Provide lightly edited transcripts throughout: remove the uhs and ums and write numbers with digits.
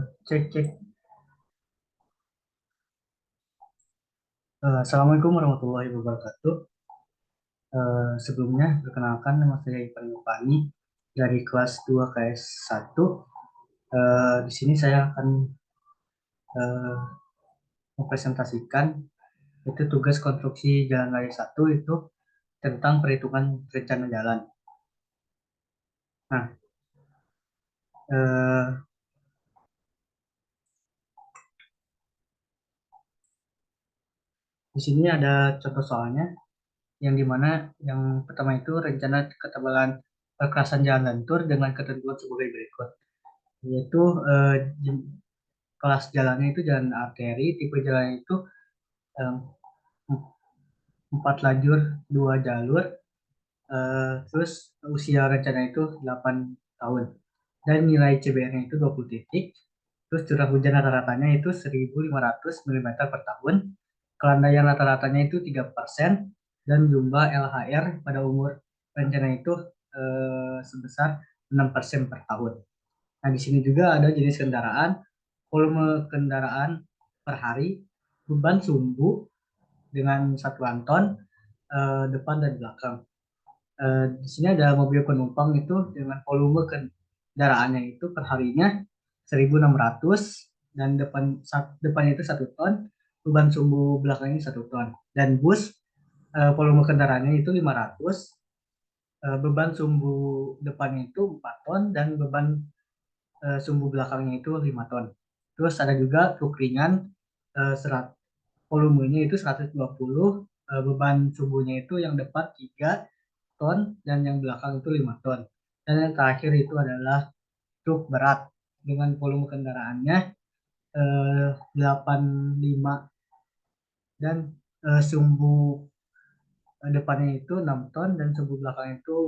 Cek cek. Assalamualaikum warahmatullahi wabarakatuh. Sebelumnya perkenalkan nama saya Ivan Yupani dari kelas 2 KS 1. Di sini saya akan eh, mempresentasikan itu tugas konstruksi jalan raya 1 itu tentang perhitungan rencana jalan. Nah, eh, di sini ada contoh soalnya yang dimana yang pertama itu rencana ketebalan perkerasan jalan lentur dengan ketentuan sebagai berikut, yaitu eh, kelas jalannya itu jalan arteri, tipe jalannya itu em, 4 lajur 2 jalur, terus usia rencana itu 8 tahun, dan nilai CBR-nya itu 20 titik, terus curah hujan rata-ratanya itu 1.500 mm per tahun, kelandaian rata-ratanya itu 3%, dan jumlah LHR pada umur rencana itu sebesar 6% per tahun. Nah, di sini juga ada jenis kendaraan, volume kendaraan per hari, beban sumbu dengan satuan ton, depan dan belakang. Di sini ada mobil penumpang itu dengan volume kendaraannya itu per harinya 1.600, dan depannya itu 1 ton, beban sumbu belakangnya 1 ton. Dan bus volume kendaraannya itu 500, beban sumbu depannya itu 4 ton, dan beban sumbu belakangnya itu 5 ton. Terus ada juga truk ringan, serat volumenya itu 120, beban sumbunya itu yang depan 3 ton dan yang belakang itu 5 ton. Dan yang terakhir itu adalah truk berat dengan volume kendaraannya 85, dan sumbu depannya itu 6 ton dan sumbu belakangnya itu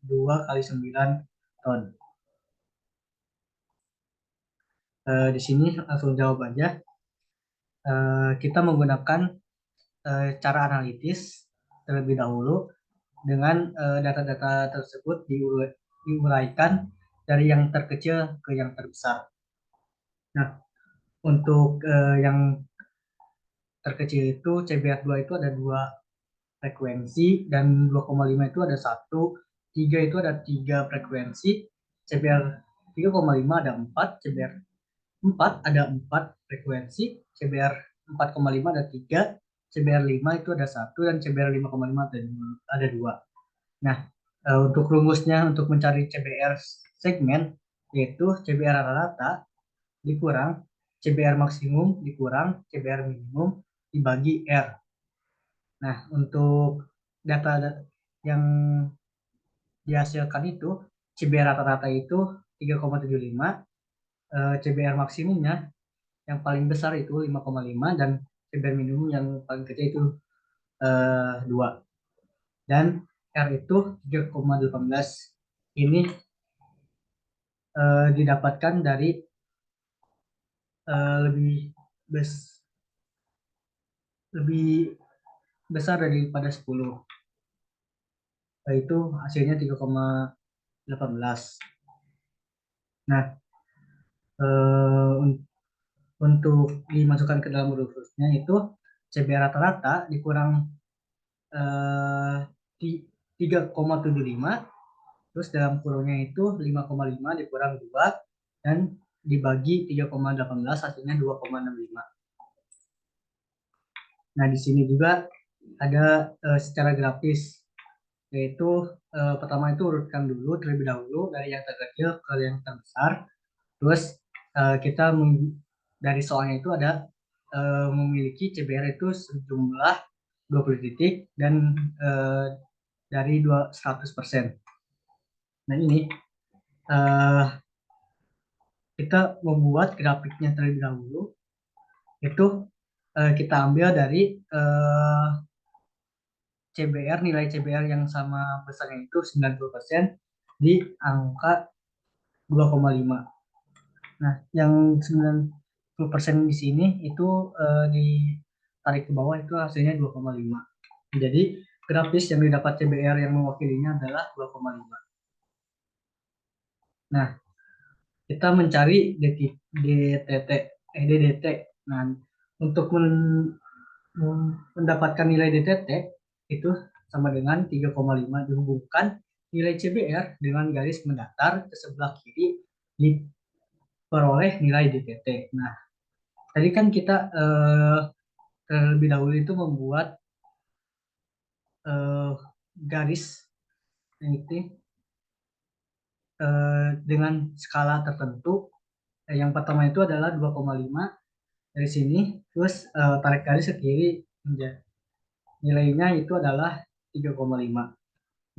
2 kali 9 ton. Di sini langsung jawab aja. Kita menggunakan cara analitis terlebih dahulu dengan data-data tersebut diuraikan dari yang terkecil ke yang terbesar. Nah, untuk yang terkecil itu CBR2 itu ada 2 frekuensi, dan 2,5 itu ada 1, 3 itu ada 3 frekuensi, CBR 3,5 ada 4, CBR 4 ada 4 frekuensi, CBR 4,5 ada 3, CBR 5 itu ada 1, dan CBR 5,5 ada 2. Nah, untuk rumusnya untuk mencari CBR segmen, yaitu CBR rata-rata dikurang CBR maksimum dikurang CBR minimum dibagi R. Nah, untuk data yang dihasilkan itu CBR rata-rata itu 3,75, CBR maksimumnya yang paling besar itu 5,5, dan CBR minimum yang paling kecil itu 2. Dan R itu 3,18. Ini didapatkan dari lebih bes lebih besar daripada 10. Itu hasilnya 3,18. Nah, untuk dimasukkan ke dalam rumusnya itu CBR rata-rata dikurang eh, 3,75, terus dalam kurungnya itu 5,5 dikurang 2, dan dibagi 3,18 hasilnya 2,65. Nah, di sini juga ada secara grafis, yaitu pertama itu urutkan dulu terlebih dahulu dari yang terkecil ke yang terbesar. Terus kita dari soalnya itu ada memiliki CBR itu sejumlah 20 titik dan eh, dari 100%. Nah, ini eh, kita membuat grafiknya terlebih dahulu. Itu kita ambil dari CBR, nilai CBR yang sama besarnya itu 90% di angka 2,5. Nah, yang 90% di sini itu ditarik ke bawah itu hasilnya 2,5. Jadi grafis yang didapat CBR yang mewakilinya adalah 2,5. Nah, kita mencari DDT. Nah, untuk mendapatkan nilai DTT itu sama dengan 3,5 dihubungkan nilai CBR dengan garis mendatar ke sebelah kiri diperoleh nilai DTT. Nah, tadi kan kita terlebih dahulu itu membuat eh, garis ini dengan skala tertentu. Yang pertama itu adalah 2,5 dari sini, terus tarik garis ke kiri, nilainya itu adalah 3,5,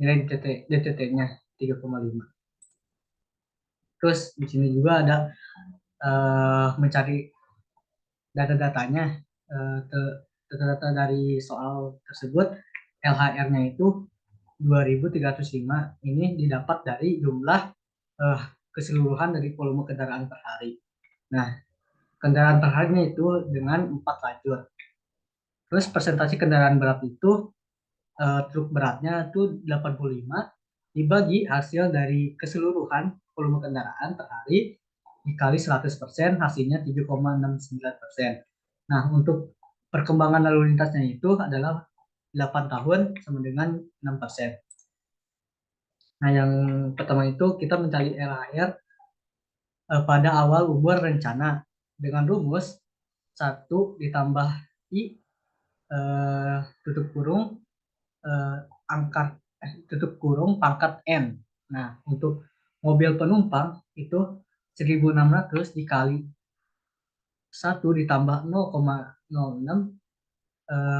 nilai DTT-nya 3,5. Terus di sini juga ada mencari data-datanya, data-data dari soal tersebut. LHR-nya itu 2305, ini didapat dari jumlah keseluruhan dari volume kendaraan per hari. Nah, kendaraan per harinya itu dengan 4 lajur. Terus presentasi kendaraan berat itu truk beratnya itu 85 dibagi hasil dari keseluruhan volume kendaraan per hari dikali 100%, hasilnya 7,69%. Nah, untuk perkembangan lalu lintasnya itu adalah 8 tahun sama dengan 6%. Nah, yang pertama itu kita mencari LHR pada awal umur rencana dengan rumus 1 ditambah I tutup kurung angkat tutup kurung pangkat N. Nah, untuk mobil penumpang itu 1.600 dikali 1 ditambah 0,06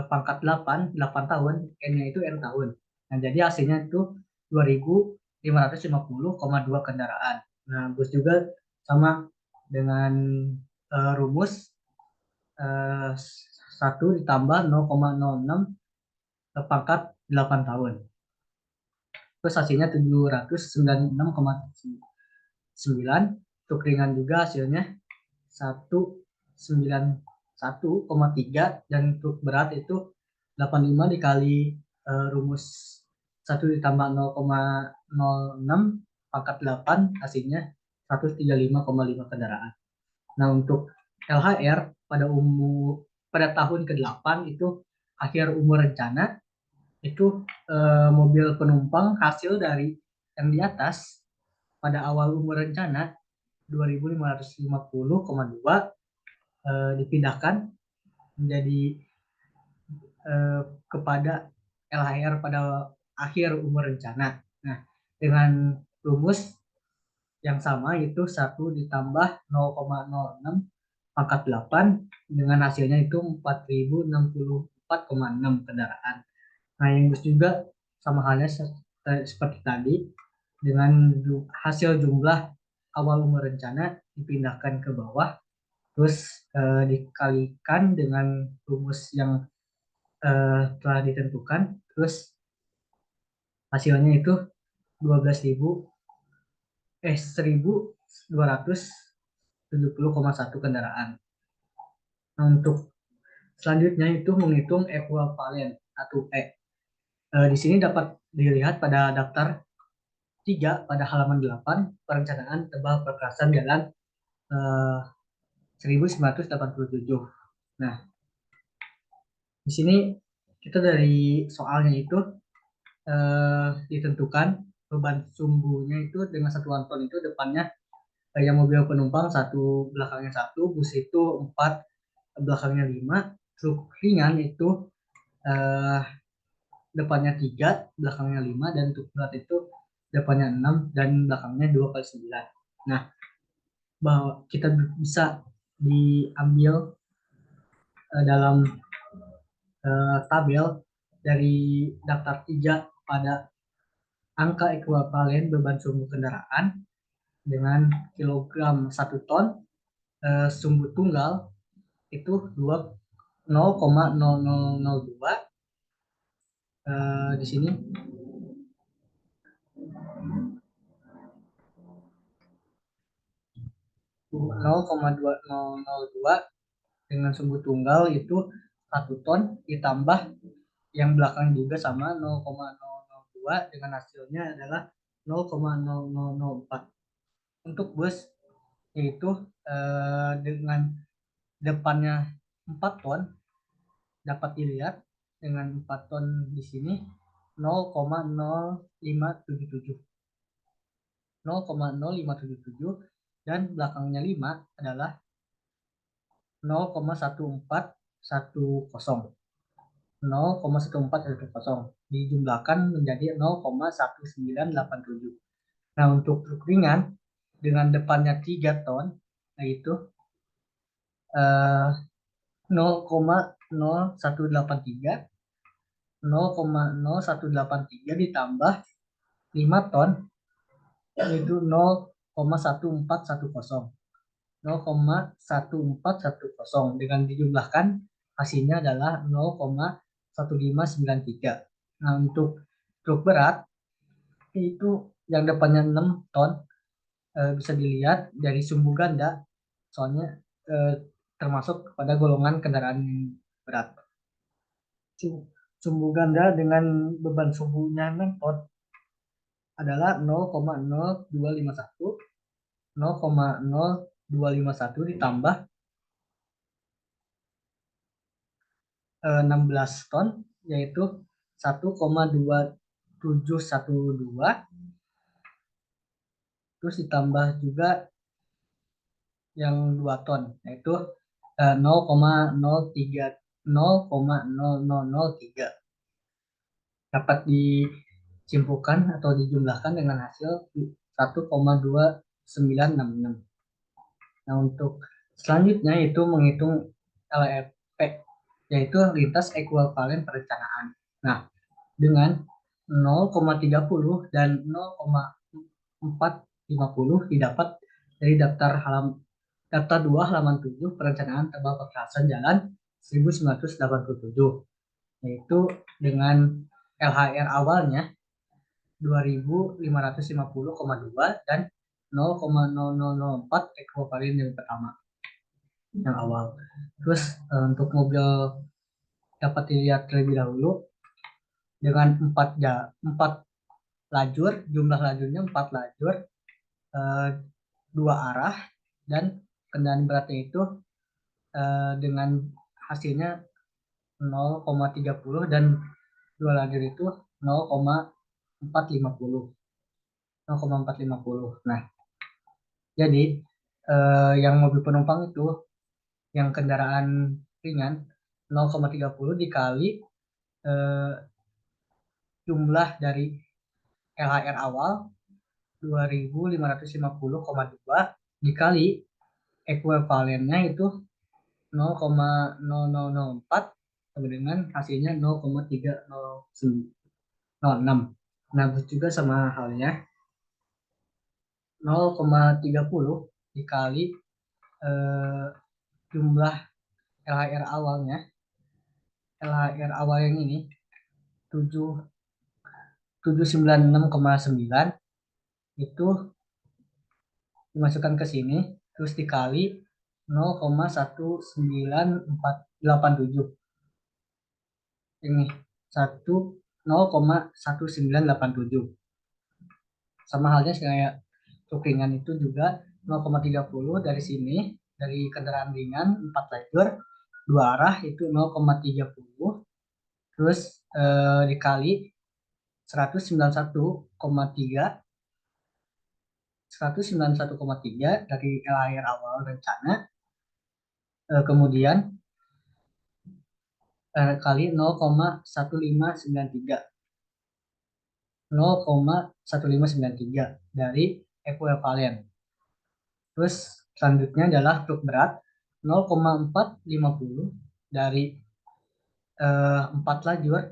pangkat 8 tahun, N-nya itu N tahun. Nah, jadi hasilnya itu 2.550,2 kendaraan. Nah, bus juga sama dengan rumus 1 ditambah 0,06 pangkat 8 tahun. Terus hasilnya 796,9. Untuk ringan juga hasilnya 191,3, dan untuk berat itu 85 dikali rumus 1 ditambah 0,06 pangkat 8, hasilnya 135,5 kendaraan. Nah, untuk LHR pada tahun ke-8 itu akhir umur rencana itu mobil penumpang hasil dari yang di atas pada awal umur rencana 2.550,2 dipindahkan menjadi kepada LHR pada akhir umur rencana. Nah, dengan rumus yang sama itu 1 ditambah 0,06 pangkat 8 dengan hasilnya itu 4.064,6 kendaraan. Nah, yang bus juga sama halnya seperti tadi, dengan hasil jumlah awal umur rencana dipindahkan ke bawah, terus dikalikan dengan rumus yang telah ditentukan, terus hasilnya itu 1.270,1 kendaraan. Nah, untuk selanjutnya itu menghitung ekuivalen atau E. Di sini dapat dilihat pada daftar 3 pada halaman 8 perencanaan tebal perkerasan jalan 1987. Nah, di sini kita dari soalnya itu ditentukan beban sumbunya itu dengan satuan ton itu depannya kayak mobil penumpang 1, belakangnya 1, bus itu 4, belakangnya 5, truk ringan itu eh, depannya 3, belakangnya 5, dan truk berat itu depannya 6 dan belakangnya 2 kali 9. Nah, bahwa kita bisa diambil dalam tabel dari daftar 3 pada angka ekuivalen beban sumbu kendaraan dengan kilogram 1 ton, sumbu tunggal itu 0,0002, di sini 0,2002 dengan sumbu tunggal itu 1 ton ditambah yang belakang juga sama 0,002 dengan hasilnya adalah 0,0004. Untuk bus yaitu dengan depannya 4 ton dapat dilihat dengan 4 ton di sini 0,0577 0,0577 dan belakangnya 5 adalah 0,1410 0,1410 dijumlahkan menjadi 0,1987. Nah, untuk truk ringan dengan depannya 3 ton yaitu 0,0183 0,0183 ditambah 5 ton yaitu 0,1410 0,1410 dengan dijumlahkan hasilnya adalah 0,1593. Nah, untuk truk berat itu yang depannya 6 ton bisa dilihat dari sumbu ganda, soalnya termasuk pada golongan kendaraan berat. Sumbu ganda dengan beban sumbunya 6 ton adalah 0,0251 0,0251 ditambah 16 ton yaitu 1,2712 terus ditambah juga yang 2 ton yaitu 0,0003 dapat disimpulkan atau dijumlahkan dengan hasil 1,2966. Nah, untuk selanjutnya itu menghitung LEP yaitu lintas ekuivalen perencanaan. Nah, dengan 0,30 dan 0,450 didapat dari daftar 2 halaman 7 perencanaan tebal perkerasan jalan 1987, yaitu dengan LHR awalnya 2550,2 dan 0,0004 ekuivalen yang pertama yang awal. Terus untuk mobil dapat dilihat terlebih dahulu dengan 4 lajur, jumlah lajurnya 4 lajur, 2 arah, dan kendaraan beratnya itu dengan hasilnya 0,30 dan 2 lajur itu 0,450. Nah, jadi yang mobil penumpang itu yang kendaraan ringan 0,30 dikali jumlah dari LHR awal 2550,2 dikali ekuivalennya itu 0,0004 sama dengan hasilnya 0,3006. Nah, juga sama halnya 0,30 dikali jumlah LHR awalnya. LHR awal yang ini 796,9 itu dimasukkan ke sini terus dikali 0,1987 ini 0,1987 sama halnya kayak truk ringan itu juga 0,30 dari sini dari kendaraan ringan 4 lajur 2 arah itu 0,30 terus dikali 191,3 dari LHR awal rencana kemudian kali 0,1593 dari ekuivalen. Terus selanjutnya adalah truk berat 0,450 dari 4 lajur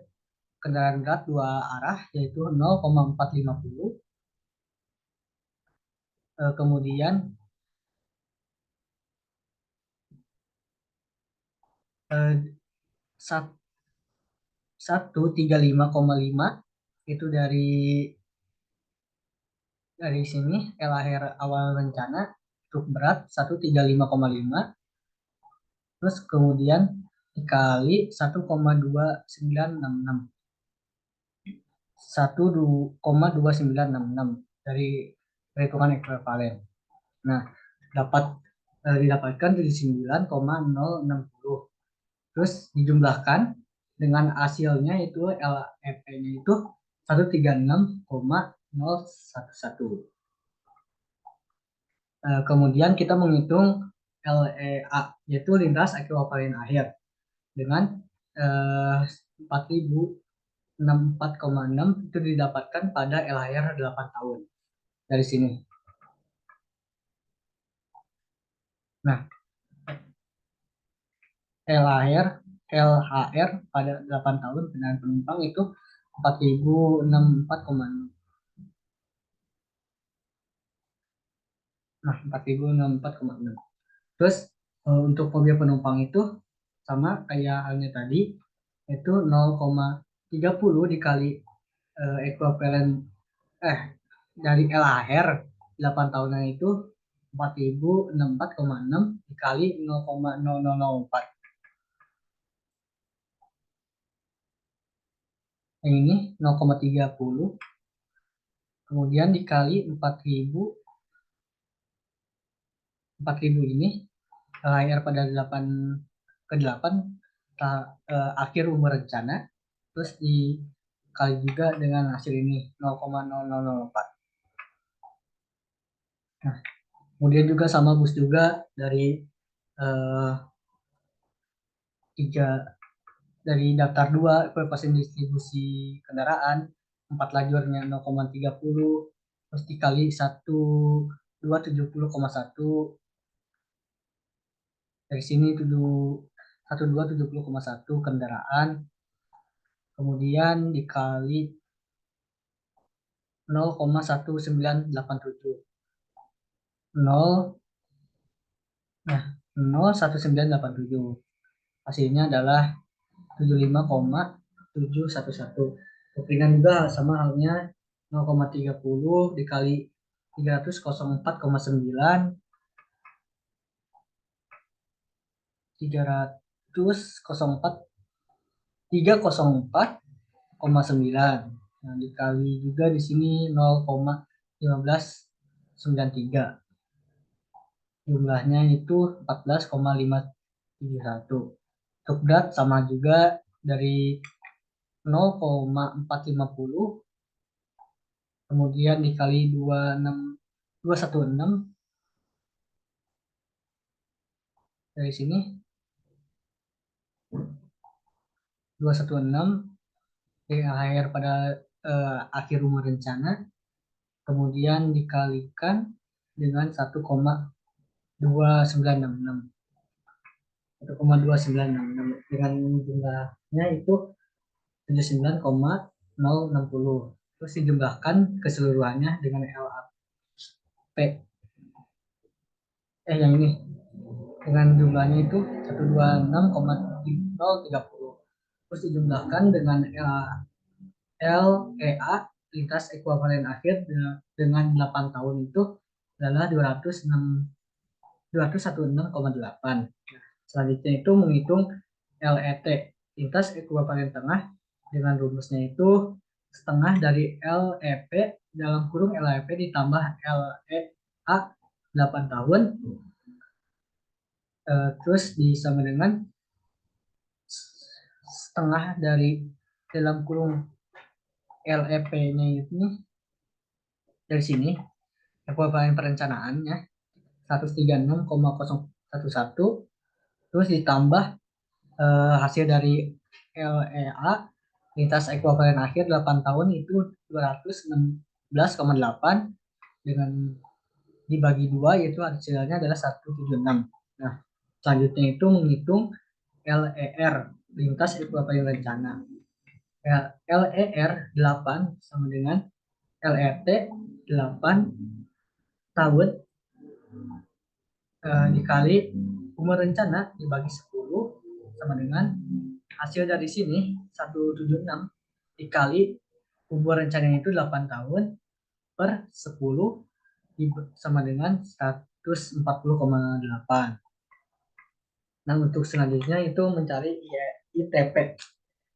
kendaraan berat 2 arah yaitu 0,450 kemudian 135,5 itu dari sini LHR awal rencana truk berat 135,5 terus kemudian dikali 1,2966 1,2966 dari perhitungan ekuivalen. Nah, didapatkan 79,060. Terus dijumlahkan dengan hasilnya itu LEP-nya itu 136,011. Kemudian kita menghitung LEA, yaitu lintas ekuivalen akhir, dengan 4064,6 itu didapatkan pada LHR 8 tahun dari sini. Nah, LHR pada 8 tahun dengan penumpang itu 4064,6. Nah, 4064,6. Terus untuk mobil penumpang itu sama kayak halnya tadi, itu 0,30 dikali ekuivalen dari LHR 8 tahunan itu 4064,6 dikali 0,0004. Yang ini 0,30, kemudian dikali 4000 ini LHR pada 8 ke 8 akhir umur rencana, terus dikali juga dengan hasil ini 0,0004. Nah, kemudian juga sama bus juga dari eh, tiga dari daftar 2 koefisien distribusi kendaraan 4 lajurnya 0,30, terus dikali 1270,1, dari sini 1270,1 kendaraan, kemudian dikali 0,1987. 0 nah 0,1987 hasilnya adalah 75,711. Ringan juga sama halnya 0,30 dikali 304,9, 304,9. Nah, dikali juga di sini 0,1593. Jumlahnya itu 14,571. Untuk berat sama juga dari 0,450, kemudian dikali 216 dari sini 216 THR pada akhir umur rencana, kemudian dikalikan dengan 1,2966 dengan jumlahnya itu 79,060. Terus dijumlahkan keseluruhannya dengan LAP yang ini dengan jumlahnya itu 126,030. Terus dijumlahkan dengan LEA lintas ekuivalen akhir dengan 8 tahun itu adalah 216,8. Selanjutnya itu menghitung LET lintas ekuivalen tengah dengan rumusnya itu setengah dari LEP dalam kurung LEP ditambah LEA 8 tahun, terus disama dengan setengah dari dalam kurung LEP-nya ini dari sini ekuivalen perencanaannya 136,011, terus ditambah hasil dari LEA lintas ekuivalen akhir 8 tahun itu 216,8 dengan dibagi 2 yaitu hasilnya adalah 176. Nah, selanjutnya itu menghitung LER lintas ekuivalen rencana. LER 8 sama dengan LET 8 tahun dikali umur rencana dibagi 10 sama dengan hasil dari sini 176 dikali umur rencananya itu 8 tahun per 10 sama dengan 140,8. Nah, untuk selanjutnya itu mencari ITP.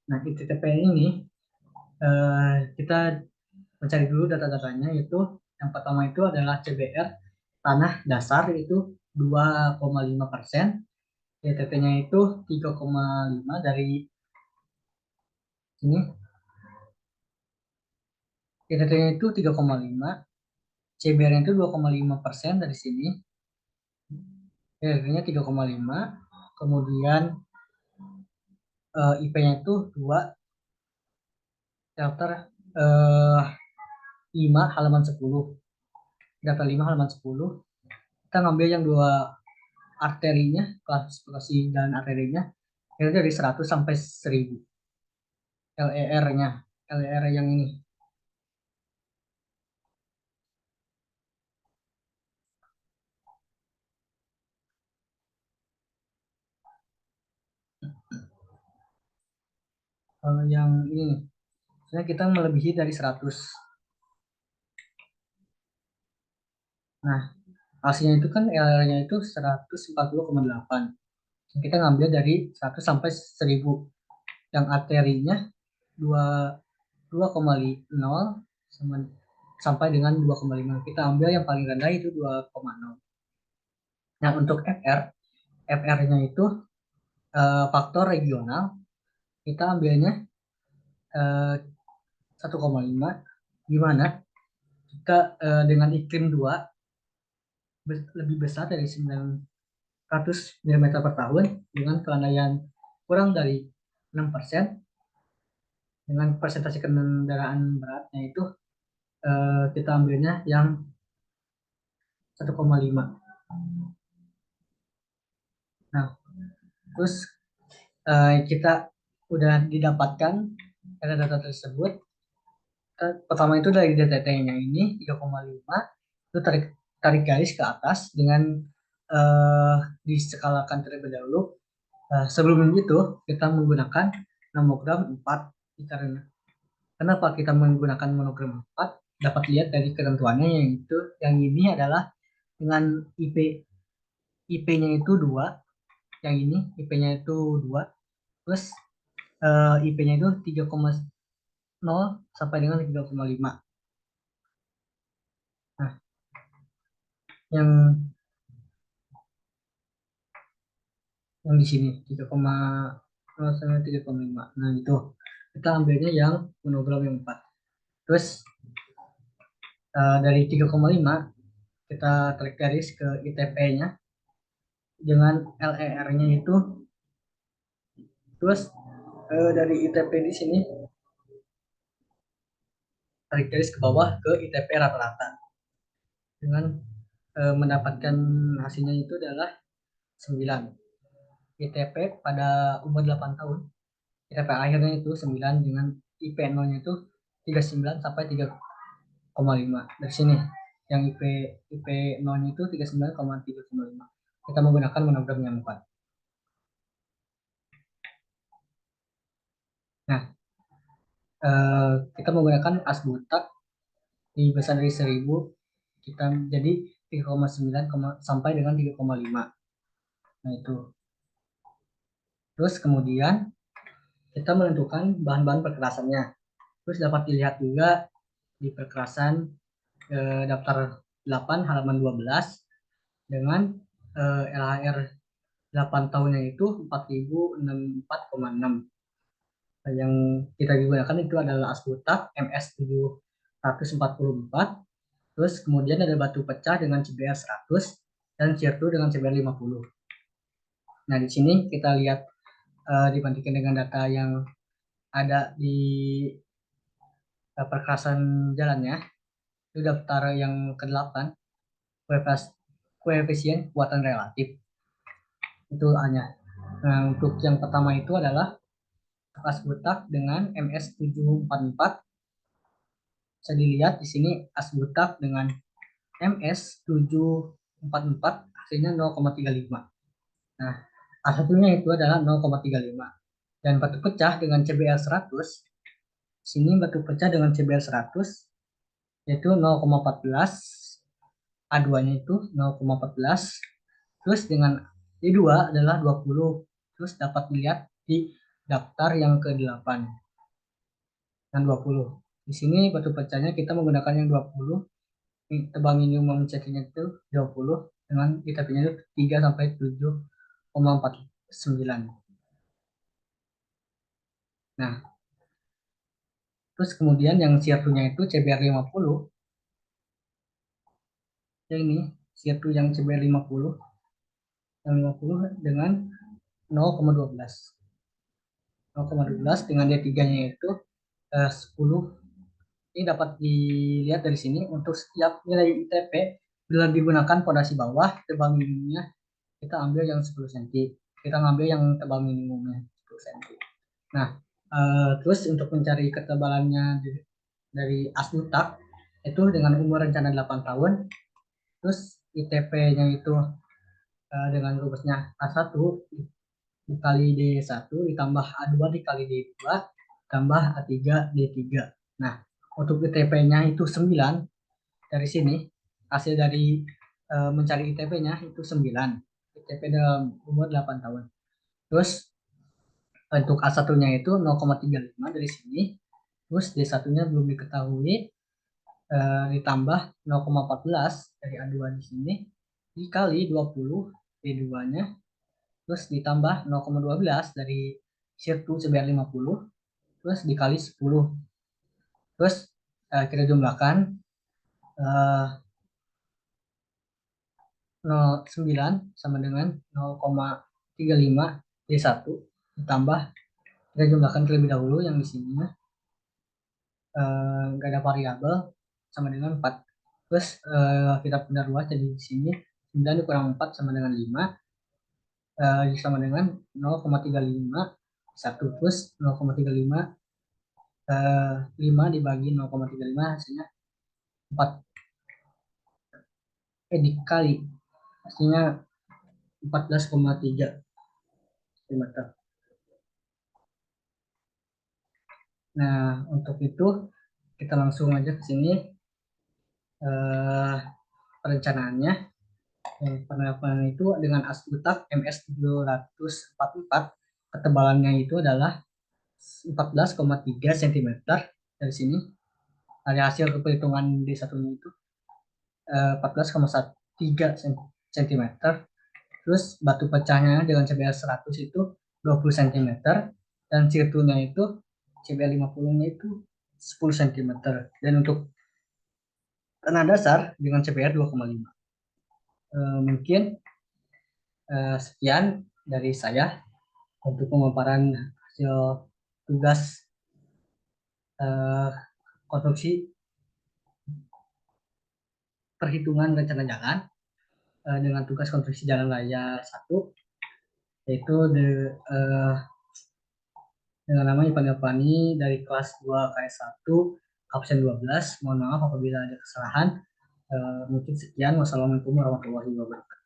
Nah, ITP ini kita mencari dulu data-datanya, itu yang pertama itu adalah CBR tanah dasar itu 2,5%, YTT-nya itu 3,5 dari ini, YTT-nya itu 3,5, CBR-nya itu 2,5% dari sini, YTT-nya 3,5, kemudian IP-nya itu 2, daftar eh, 5 halaman 10, data 5 halaman 10, kita ngambil yang dua arterinya, klasifikasi dan arterinya, itu dari 100 sampai 1000, LER-nya, LER yang ini. Kalau yang ini, sebenarnya kita melebihi dari 100. Nah, hasilnya itu kan LR-nya itu 140,8. Kita ngambil dari 100 sampai 1000. Yang arterinya 2 2,0 sampai dengan 2,5. Kita ambil yang paling rendah itu 2,0. Nah, untuk FR, FR-nya itu faktor regional, kita ambilnya 1,5, di mana kita dengan iklim 2 lebih besar dari 900 mm per tahun dengan kelandaian kurang dari 6%, dengan persentase kendaraan beratnya itu kita ambilnya yang 1,5. Nah, terus kita udah didapatkan data-data tersebut. Pertama itu dari DTT-nya ini 3,5, itu tarik tarik garis ke atas dengan eh, diskalakan terlebih dahulu. Sebelum itu kita menggunakan nomogram 4, karena kenapa kita menggunakan monogram 4? Dapat lihat dari ketentuannya, yaitu yang ini adalah dengan IP-nya itu 2, yang ini IP-nya itu 2, terus IP-nya itu 3,0 sampai dengan 3,5. Nah, yang di sini 3,0 sampai 3,5. Nah, itu kita ambilnya yang monogram yang 4. Terus dari 3,5 kita tarik garis ke ITP-nya dengan LER-nya itu, terus dari ITP di sini tarik garis ke bawah ke ITP rata-rata dengan mendapatkan hasilnya itu adalah 9. ITP pada umur 8 tahun, ITP akhirnya itu 9 dengan IP 0-nya itu 39 sampai 3,5. Dari sini yang IP 0-nya itu 39,3,5. Kita menggunakan monogram yang 4. Nah, kita menggunakan asbutak di besar dari 1000, kita jadi 3,9 sampai dengan 3,5. Nah, itu. Terus kemudian kita menentukan bahan-bahan perkerasannya. Terus dapat dilihat juga di perkerasan daftar 8 halaman 12 dengan LHR 8 tahunnya itu 4064,6. Yang kita digunakan itu adalah Asbutak MS744, terus kemudian ada batu pecah dengan CBR 100 dan Cirtu dengan CBR 50. Nah, di sini kita lihat dibandingkan dengan data yang ada di perkerasan jalannya, itu daftar yang ke-8, koefisien kekuatan relatif itu hanya. Nah, untuk yang pertama itu adalah Asbutak dengan MS744. Bisa dilihat di sini Asbutak dengan MS744 hasilnya 0,35. Nah, A1-nya itu adalah 0,35. Dan batu pecah dengan CBR 100, sini batu pecah dengan CBR 100 yaitu 0,14, A2-nya itu 0,14, terus dengan D2 adalah 20, terus dapat dilihat di daftar yang ke-8 dan 20. Di sini batu pecahnya kita menggunakan yang 20 tebal minimum CT-nya itu 20 dengan ITP-nya itu 3 sampai 7,49. Nah, terus kemudian yang CR2-nya itu CBR 50. Ya ini CR2 yang CBR 50, yang 50 dengan 0,12. 0,12 dengan D3-nya itu 10. Ini dapat dilihat dari sini untuk setiap nilai ITP bila digunakan fondasi bawah, tebal minimumnya kita ambil yang 10 cm. Kita ngambil yang tebal minimumnya 10 cm. Nah, terus untuk mencari ketebalannya dari asdutak itu dengan umur rencana 8 tahun, terus ITP-nya itu dengan rumusnya A1 dikali D1 ditambah A2 dikali D2 tambah A3 D3. Nah, untuk ITP-nya itu 9. Dari sini hasil dari mencari ITP-nya itu 9. ITP dalam umur 8 tahun. Terus untuk A1-nya itu 0,35 dari sini. Terus D1-nya belum diketahui, ditambah 0,14 dari A2 di sini dikali 20 D2-nya, terus ditambah 0,12 dari sirtu CBR 50, terus dikali 10. Terus kita jumlahkan 0,9 sama dengan 0,35 D1 ditambah, kita jumlahkan terlebih dahulu yang di sini nggak ada variabel, sama dengan 4. Terus kita pindah ruas, jadi di sini 9 dikurang 4 sama dengan 5, sama dengan 0,35 1. Terus 0,35 5 dibagi 0,35 hasilnya 4, dikali hasilnya 14,3 cm. Nah, untuk itu kita langsung aja ke sini perencanaannya. Penerapan itu dengan asdutak MS744, ketebalannya itu adalah 14,3 cm. Dari sini dari hasil perhitungan D1 itu 14,3 cm. Terus batu pecahnya dengan CBR 100 itu 20 cm, dan sirtunya itu CBR 50-nya itu 10 cm. Dan untuk tanah dasar dengan CBR 2,5. Mungkin sekian dari saya untuk pemaparan hasil tugas eh, konstruksi perhitungan rencana jalan dengan tugas konstruksi jalan raya 1, yaitu dengan nama Ivan Fani dari kelas 2 KS1 absen 12. Mohon maaf apabila ada kesalahan. Mungkin sekian. Wassalamualaikum warahmatullahi wabarakatuh.